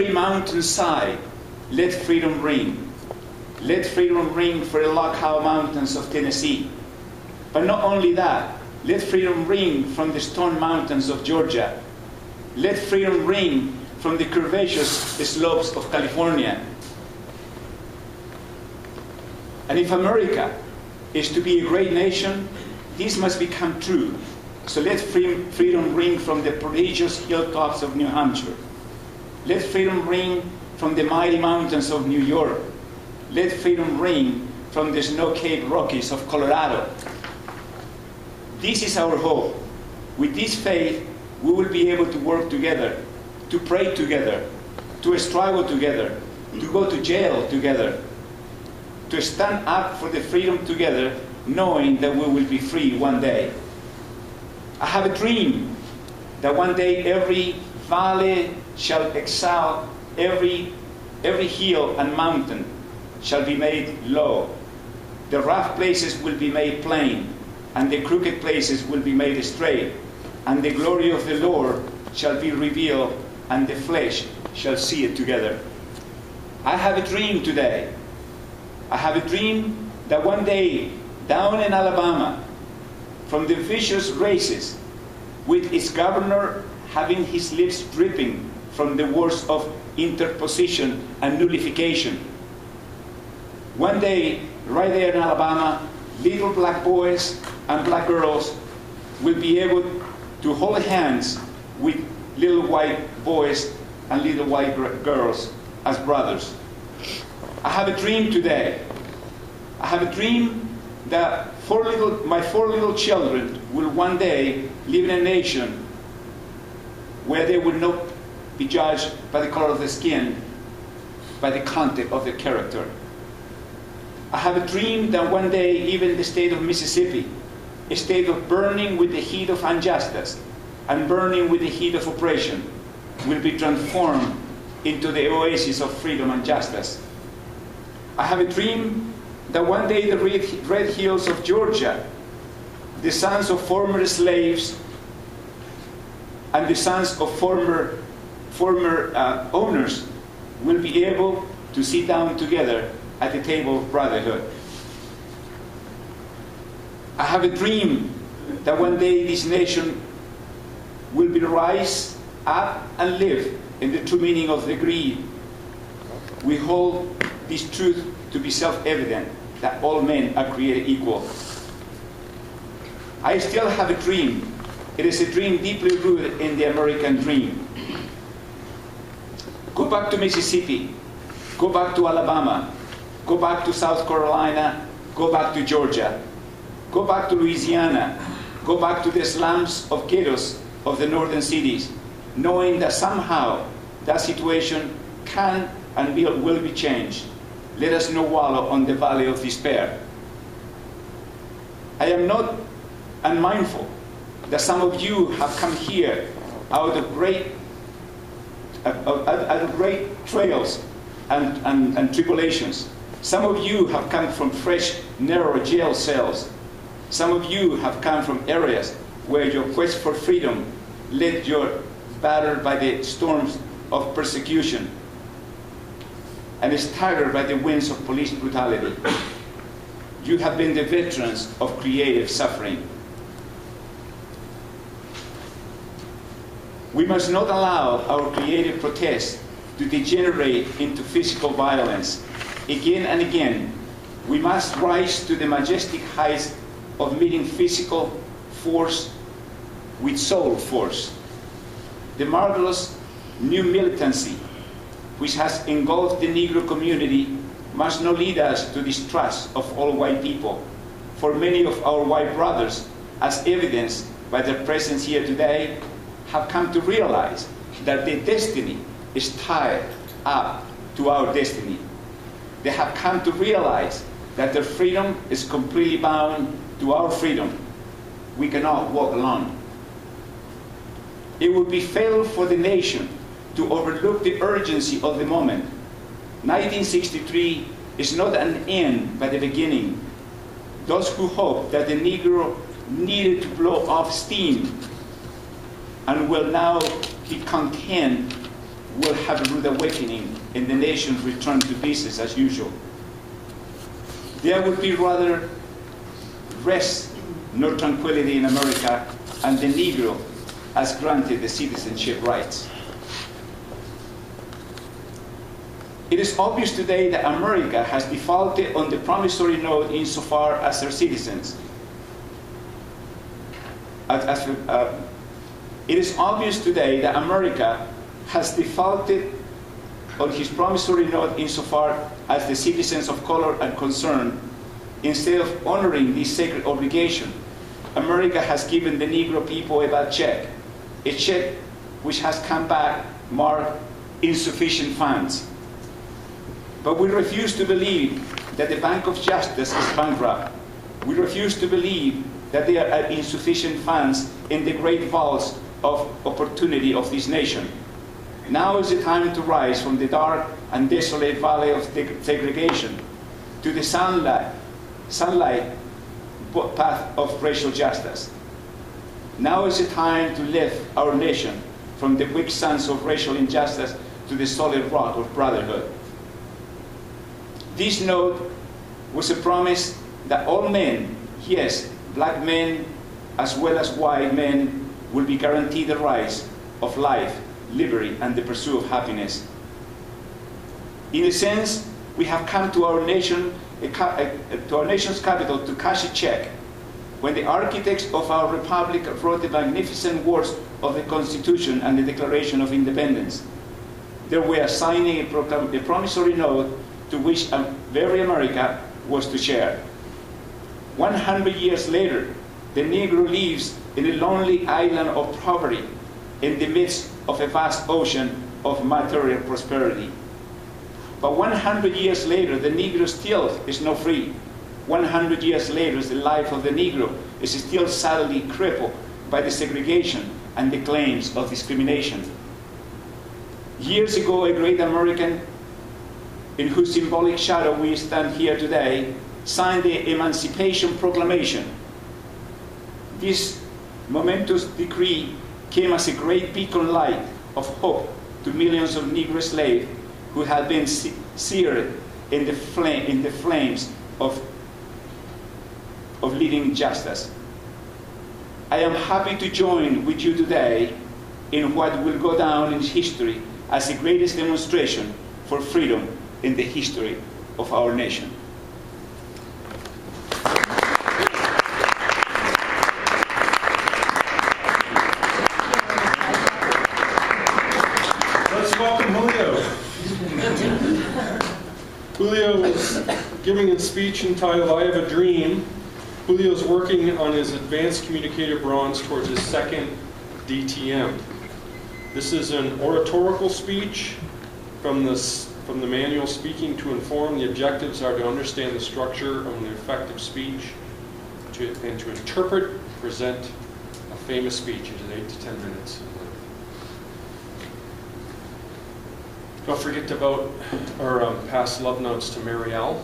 every mountainside, let freedom ring. Let freedom ring for the Lockhart Mountains of Tennessee. But not only that, let freedom ring from the Stone Mountains of Georgia. Let freedom ring from the curvaceous slopes of California. And if America is to be a great nation, this must become true. So let freedom ring from the prodigious hilltops of New Hampshire. Let freedom ring from the mighty mountains of New York. Let freedom ring from the snow-capped Rockies of Colorado. This is our hope. With this faith, we will be able to work together, to pray together, to struggle together, to go to jail together, to stand up for the freedom together, knowing that we will be free one day. I have a dream that one day every valley shall exhale, every hill and mountain shall be made low. The rough places will be made plain, and the crooked places will be made straight, and the glory of the Lord shall be revealed, and the flesh shall see it together. I have a dream today. I have a dream that one day, down in Alabama, from the vicious races, with its governor having his lips dripping from the words of interposition and nullification, one day, right there in Alabama, little black boys and black girls will be able to hold hands with little white boys and little white girls as brothers. I have a dream today. I have a dream that my four little children will one day live in a nation where they will not be judged by the color of the skin, by the content of their character. I have a dream that one day even the state of Mississippi, a state of burning with the heat of injustice and burning with the heat of oppression, will be transformed into the oasis of freedom and justice. I have a dream that one day the red hills of Georgia, the sons of former slaves and the sons of former owners will be able to sit down together at the table of brotherhood. I have a dream that one day this nation will be rise up and live in the true meaning of the creed. We hold this truth to be self-evident, that all men are created equal. I still have a dream. It is a dream deeply rooted in the American dream. Go back to Mississippi. Go back to Alabama. Go back to South Carolina. Go back to Georgia. Go back to Louisiana. Go back to the slums of ghettos of the northern cities, knowing that somehow that situation can and will be changed. Let us not wallow on the valley of despair. I am not unmindful that some of you have come here out of great trials and tribulations. Some of you have come from fresh, narrow jail cells. Some of you have come from areas where your quest for freedom led you battered by the storms of persecution and staggered by the winds of police brutality. You have been the veterans of creative suffering. We must not allow our creative protest to degenerate into physical violence. Again and again, we must rise to the majestic heights of meeting physical force with soul force. The marvelous new militancy which has engulfed the Negro community must not lead us to distrust of all white people. For many of our white brothers, as evidenced by their presence here today, have come to realize that their destiny is tied up to our destiny. They have come to realize that their freedom is completely bound to our freedom. We cannot walk alone. It would be fatal for the nation to overlook the urgency of the moment. 1963 is not an end but the beginning. Those who hope that the Negro needed to blow off steam and will now be content will have a rude awakening and the nation return to business as usual. There would be rather rest nor tranquility in America, and the Negro has granted the citizenship rights. It is obvious today that America has defaulted on the promissory note insofar as her citizens. It is obvious today that America has defaulted on his promissory note insofar as the citizens of color are concerned. Instead of honoring this sacred obligation, America has given the Negro people a bad check, a check which has come back marked insufficient funds. But we refuse to believe that the Bank of Justice is bankrupt. We refuse to believe that there are insufficient funds in the great vaults of opportunity of this nation. Now is the time to rise from the dark and desolate valley of segregation to the sunlight path of racial justice. Now is the time to lift our nation from the quicksands of racial injustice to the solid rock of brotherhood. This note was a promise that all men, yes, black men as well as white men, will be guaranteed the rights of life, liberty, and the pursuit of happiness. In a sense, we have come to our nation's capital to cash a check when the architects of our republic wrote the magnificent words of the Constitution and the Declaration of Independence. They were signing a promissory note to which very America was to share. 100 years later, the Negro lives in a lonely island of poverty in the midst of a vast ocean of material prosperity. But 100 years later, the Negro still is not free. 100 years later, the life of the Negro is still sadly crippled by the segregation and the claims of discrimination. Years ago, a great American in whose symbolic shadow we stand here today signed the Emancipation Proclamation. This momentous decree came as a great beacon light of hope to millions of Negro slaves who had been seared in the flames of living justice. I am happy to join with you today in what will go down in history as the greatest demonstration for freedom in the history of our nation. Let's welcome Julio. Julio is giving a speech entitled I Have a Dream. Julio's working on his advanced communicator bronze towards his second DTM. This is an oratorical speech from the manual Speaking to Inform. The objectives are to understand the structure of an effective speech and to interpret, present a famous speech. It is 8 to 10 minutes. Don't forget to vote or pass love notes to Marielle.